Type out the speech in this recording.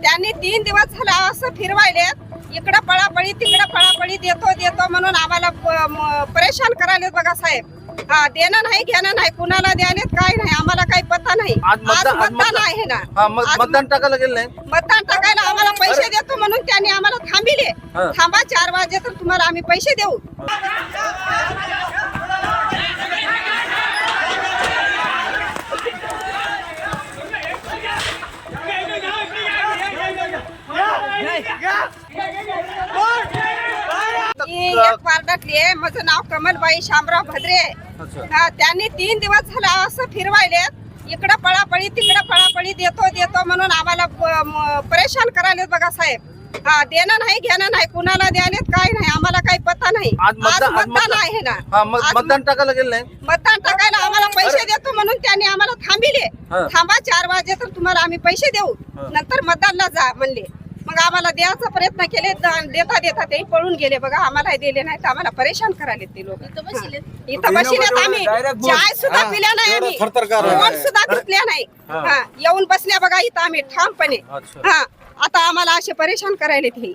त्यांनी 3 दिवस झाला असं फिरवायले, इकडं पळापळी तिकडं पळापळी, देतो म्हणून आम्हाला परेशान करायलेत बघा साहेब. देणं नाही घेणं नाही, कुणाला द्यायलेत काय नाही, आम्हाला काही पत्ता नाही. आज मतदान आहे ना, मतदान टाकायला गेलं नाही. मतदान टाकायला आम्हाला पैसे देतो म्हणून त्यांनी आम्हाला थांबिले. थांबा 4 वाजे तर तुम्हाला आम्ही पैसे देऊ. एक वार्डातली आहे, माझं नाव कमलबाई शामराव भद्रे. त्यांनी 3 दिवस झाला असं फिरवायले, इकडं पळापळी तिकडं पळापळी, देतो म्हणून आम्हाला परेशान करायलेत बघा साहेब. देणं नाही घेणं नाही, कुणाला द्यायलेत काय नाही, आम्हाला काही पत्ता नाही. आज मतदान आहे ना, मतदान टाकायला गेलं नाही. मतदान टाकायला आम्हाला पैसे देतो म्हणून त्यांनी आम्हाला थांबिले. थांबा 4 वाजे तर तुम्हाला आम्ही पैसे देऊ, नंतर मतदानला जा म्हणले. मग आम्हाला द्यायचा प्रयत्न केले, देता ते पळून गेले बघा. आम्हाला दिले नाही तर आम्हाला परेशान करायले ते लोक. इथं बसलेत, आम्ही चाय सुद्धा पिल्या नाही, आम्ही फोन सुद्धा घेतल्या नाही. येऊन बसल्या बघा इथं आम्ही ठामपणे. आता आम्हाला असे परेशान करायले ते.